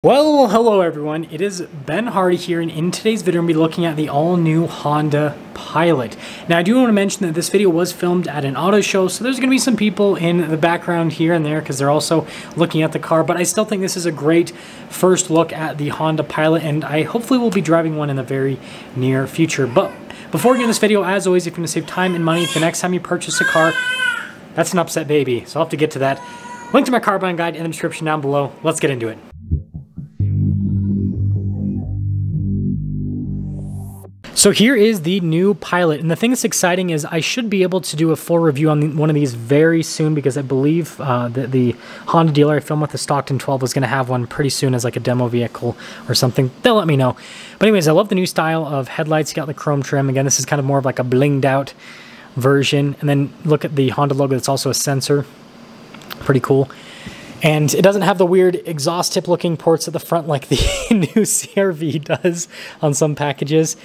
Well, hello everyone, it is Ben Hardy here, and in today's video, I'm going to be looking at the all-new Honda Pilot. Now, I do want to mention that this video was filmed at an auto show, so there's going to be some people in the background here and there because they're also looking at the car, but I still think this is a great first look at the Honda Pilot, and I hopefully will be driving one in the very near future. But before we get in this video, as always, if you want to save time and money the next time you purchase a car, that's an upset baby, so I'll have to get to that. Link to my car buying guide in the description down below. Let's get into it. So here is the new Pilot, and the thing that's exciting is I should be able to do a full review on one of these very soon, because I believe that the Honda dealer I filmed with, the Stockton 12, was going to have one pretty soon as like a demo vehicle or something. They'll let me know. But anyways, I love the new style of headlights. You got the chrome trim. Again, this is kind of more of like a blinged out version. And then look at the Honda logo. It's also a sensor. Pretty cool. And it doesn't have the weird exhaust tip looking ports at the front like the new CR-V does on some packages.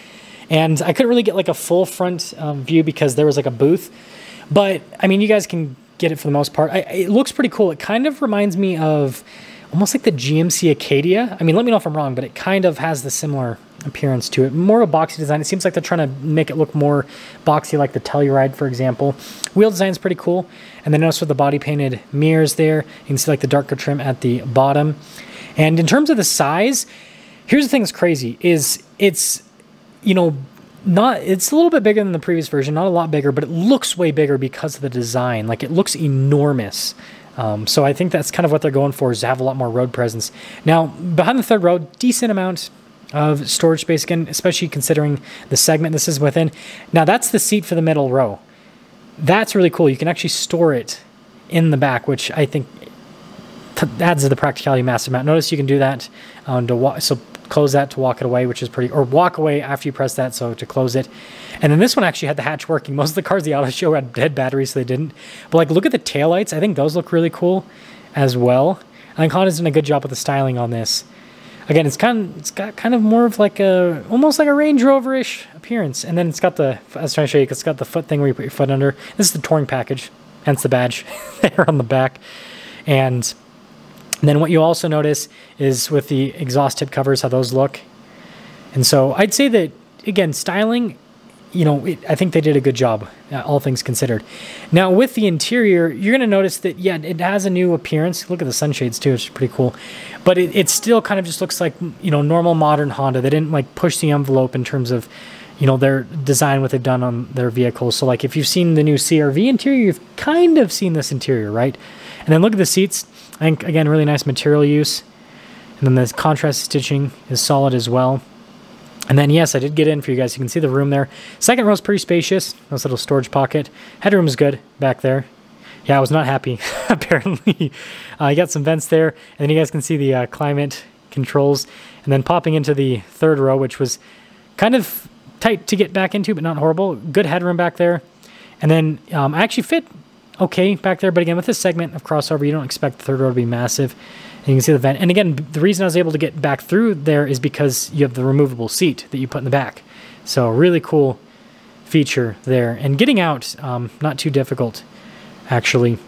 And I couldn't really get like a full front view because there was like a booth. But, I mean, you guys can get it for the most part. It looks pretty cool. It kind of reminds me of almost like the GMC Acadia. I mean, let me know if I'm wrong, but it kind of has the similar appearance to it. More of a boxy design. It seems like they're trying to make it look more boxy like the Telluride, for example. Wheel design is pretty cool. And then notice with the body painted mirrors there, you can see like the darker trim at the bottom. And in terms of the size, here's the thing that's crazy, is it's, you know, it's a little bit bigger than the previous version, not a lot bigger, but it looks way bigger because of the design. Like, it looks enormous. So I think that's kind of what they're going for, is to have a lot more road presence. Now, behind the third row, decent amount of storage space, again, especially considering the segment this is within. Now, that's the seat for the middle row. That's really cool. You can actually store it in the back, which I think adds to the practicality massive amount. Notice you can do that so close that to walk it away, which is pretty, or walk away after you press that, so to close it. And then this one actually had the hatch working. Most of the cars the auto show had dead batteries, so they didn't. But like, look at the taillights. I think those look really cool as well. I think Honda's done a good job with the styling on this. Again, it's got kind of more of like almost like a Range Rover-ish appearance. And then it's got the, I was trying to show you, it's got the foot thing where you put your foot under. This is the touring package, hence the badge there on the back. And then what you also notice is with the exhaust tip covers, how those look. And so I'd say that, again, styling, you know, I think they did a good job, all things considered. Now, with the interior, you're going to notice that, yeah, it has a new appearance. Look at the sunshades, too, which is pretty cool. But it still kind of just looks like, you know, normal modern Honda. They didn't, like, push the envelope in terms of, you know, their design, what they've done on their vehicles. So, like, if you've seen the new CR-V interior, you've kind of seen this interior, right? And then look at the seats. I think, again, really nice material use. And then the contrast stitching is solid as well. And then, yes, I did get in for you guys. You can see the room there. Second row is pretty spacious. Nice little storage pocket. Headroom is good back there. Yeah, I was not happy, apparently. You got some vents there. And then you guys can see the climate controls. And then popping into the third row, which was kind of tight to get back into, but not horrible. Good headroom back there. And then I actually fit okay back there, but again, with this segment of crossover, you don't expect the third row to be massive. And you can see the vent. And again, the reason I was able to get back through there is because you have the removable seat that you put in the back. So really cool feature there. And getting out, not too difficult, actually.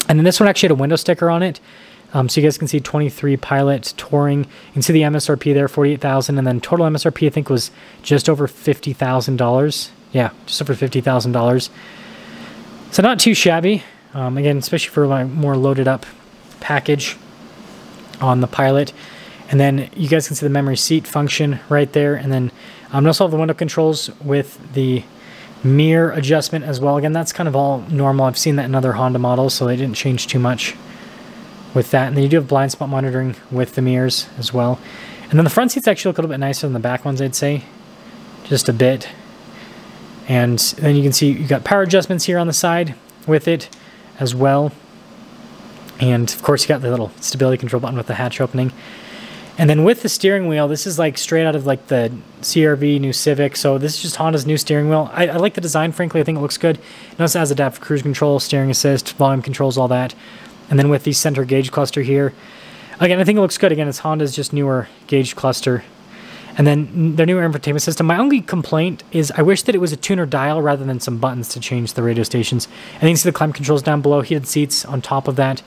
And then this one actually had a window sticker on it. So you guys can see 23 Pilot Touring. You can see the MSRP there, $48,000, and then total MSRP I think was just over $50,000. Yeah, just over $50,000. So not too shabby, again, especially for a more loaded up package on the Pilot. And then you guys can see the memory seat function right there. And then also have the window controls with the mirror adjustment as well. Again, that's kind of all normal. I've seen that in other Honda models, so they didn't change too much with that. And then you do have blind spot monitoring with the mirrors as well. And then the front seats actually look a little bit nicer than the back ones, I'd say. Just a bit. And then you can see you got power adjustments here on the side with it as well. And of course you got the little stability control button with the hatch opening. And then with the steering wheel, this is like straight out of like the CR-V new Civic. So this is just Honda's new steering wheel. I like the design, frankly. I think it looks good. Notice it has adaptive cruise control, steering assist, volume controls, all that. And then with the center gauge cluster here. Again, I think it looks good. Again, it's Honda's just newer gauge cluster. And then their new infotainment system. My only complaint is I wish that it was a tuner dial rather than some buttons to change the radio stations. And then you can see the climate controls down below, heated seats on top of that.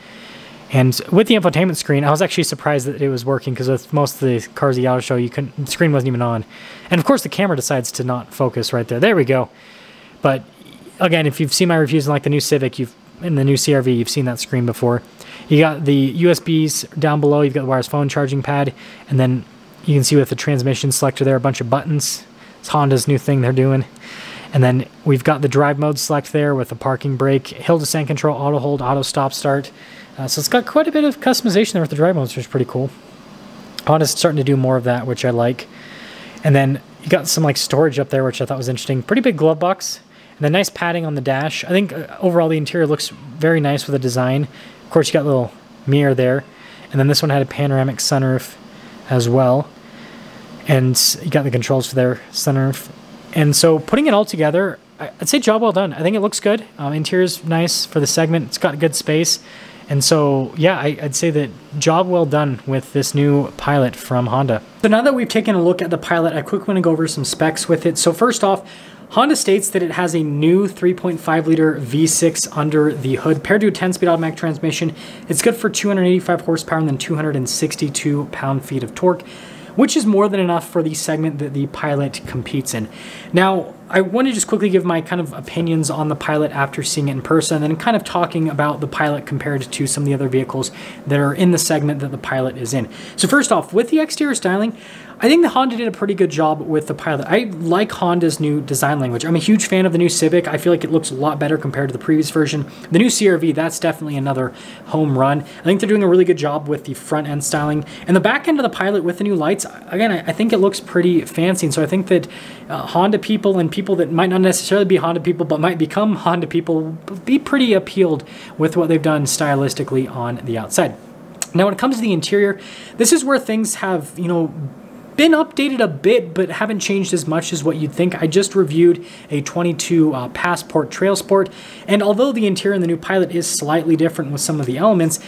And with the infotainment screen, I was actually surprised that it was working, because with most of the cars at the auto show, the screen wasn't even on. And of course the camera decides to not focus right there. There we go. But again, if you've seen my reviews in like the new Civic, in the new CR-V, you've seen that screen before. You got the USBs down below, you've got the wireless phone charging pad, and then you can see with the transmission selector there, a bunch of buttons. It's Honda's new thing they're doing. And then we've got the drive mode select there with the parking brake, hill descent control, auto hold, auto stop start. So it's got quite a bit of customization there with the drive modes, which is pretty cool. Honda's starting to do more of that, which I like. And then you got some like storage up there, which I thought was interesting. Pretty big glove box. And then nice padding on the dash. I think overall the interior looks very nice with the design. Of course, you got a little mirror there. And then this one had a panoramic sunroof as well. And you got the controls for their sunroof. And so putting it all together, I'd say job well done. I think it looks good. Interior's nice for the segment. It's got good space. And so, yeah, I'd say that job well done with this new Pilot from Honda. So now that we've taken a look at the Pilot, I quickly want to go over some specs with it. So first off, Honda states that it has a new 3.5-liter V6 under the hood, paired to a 10-speed automatic transmission. It's good for 285 horsepower and then 262 pound-feet of torque, which is more than enough for the segment that the Pilot competes in. Now, I want to just quickly give my kind of opinions on the Pilot after seeing it in person, and then kind of talking about the Pilot compared to some of the other vehicles that are in the segment that the Pilot is in. So first off, with the exterior styling, I think the Honda did a pretty good job with the Pilot. I like Honda's new design language. I'm a huge fan of the new Civic. I feel like it looks a lot better compared to the previous version. The new CR-V, that's definitely another home run. I think they're doing a really good job with the front end styling. And the back end of the Pilot with the new lights, again, I think it looks pretty fancy. And so I think that Honda people and people that might not necessarily be Honda people but might become Honda people will be pretty appealed with what they've done stylistically on the outside. Now, when it comes to the interior, this is where things have, been updated a bit, but haven't changed as much as what you'd think. I just reviewed a 22 Passport Trail Sport, and although the interior in the new Pilot is slightly different with some of the elements,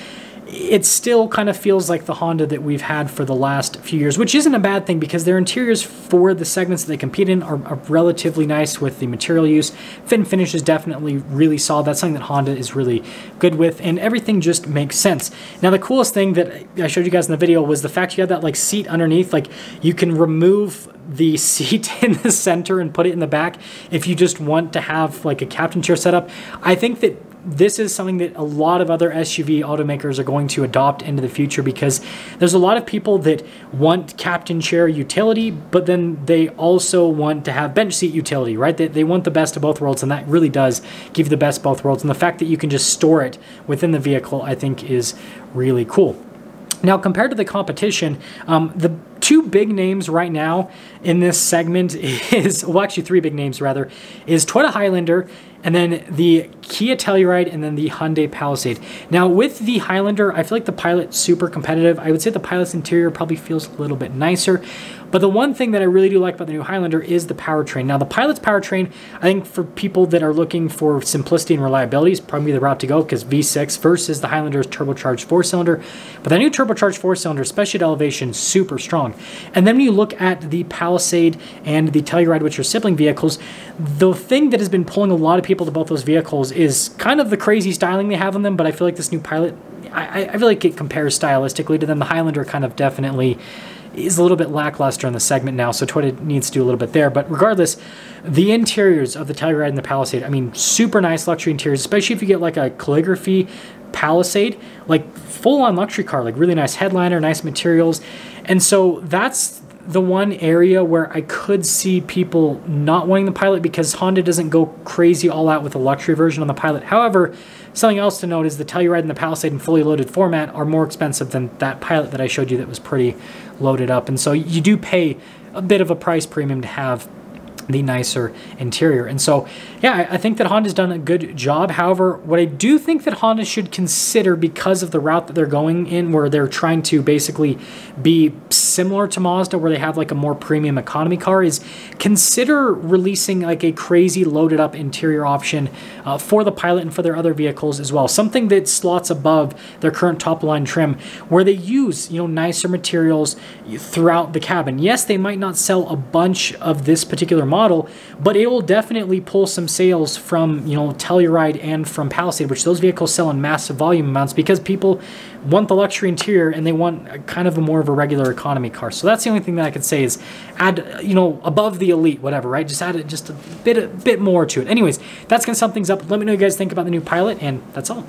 it still kind of feels like the Honda that we've had for the last few years, which isn't a bad thing because their interiors for the segments that they compete in are relatively nice with the material use. Fit and finish is definitely really solid. That's something that Honda is really good with, and everything just makes sense. Now, the coolest thing that I showed you guys in the video was the fact you had that like seat underneath. Like, you can remove the seat in the center and put it in the back if you just want to have like a captain chair setup. I think that this is something that a lot of other SUV automakers are going to adopt into the future, because there's a lot of people that want captain chair utility, but then they also want to have bench seat utility, right? They want the best of both worlds, and that really does give you the best of both worlds. And the fact that you can just store it within the vehicle, I think, is really cool. Now, compared to the competition, the two big names right now in this segment is, well, actually three big names rather, is Toyota Highlander, and then the Kia Telluride, and then the Hyundai Palisade. Now, with the Highlander, I feel like the Pilot's super competitive. I would say the Pilot's interior probably feels a little bit nicer. But the one thing that I really do like about the new Highlander is the powertrain. Now, the Pilot's powertrain, I think for people that are looking for simplicity and reliability, is probably the route to go, because V6 versus the Highlander's turbocharged 4-cylinder. But that new turbocharged 4-cylinder, especially at elevation, super strong. And then when you look at the Palisade and the Telluride, which are sibling vehicles, the thing that has been pulling a lot of people to both those vehicles is kind of the crazy styling they have on them. But I feel like this new Pilot, I feel like it compares stylistically to them. The Highlander kind of definitely is a little bit lackluster in the segment now, so Toyota needs to do a little bit there. But regardless, the interiors of the Telluride and the Palisade, I mean, super nice luxury interiors, especially if you get like a calligraphy Palisade, like full-on luxury car, like really nice headliner, nice materials. And so that's the one area where I could see people not wanting the Pilot, because Honda doesn't go crazy all out with a luxury version on the Pilot. However, something else to note is the Telluride and the Palisade in fully loaded format are more expensive than that Pilot that I showed you that was pretty loaded up. And so you do pay a bit of a price premium to have the nicer interior. And so, yeah, I think that Honda's done a good job. However, what I do think that Honda should consider, because of the route that they're going in, where they're trying to basically be similar to Mazda, where they have like a more premium economy car, is consider releasing like a crazy loaded up interior option for the Pilot and for their other vehicles as well. Something that slots above their current top line trim, where they use, nicer materials throughout the cabin. Yes, they might not sell a bunch of this particular model, but it will definitely pull some sales from, Telluride and from Palisade, which those vehicles sell in massive volume amounts, because people want the luxury interior and they want kind of a more of a regular economy car. So that's the only thing that I could say is add, you know, above the Elite, whatever, right? Just add it just a bit more to it. Anyways, that's going to sum things up. Let me know what you guys think about the new Pilot, and that's all.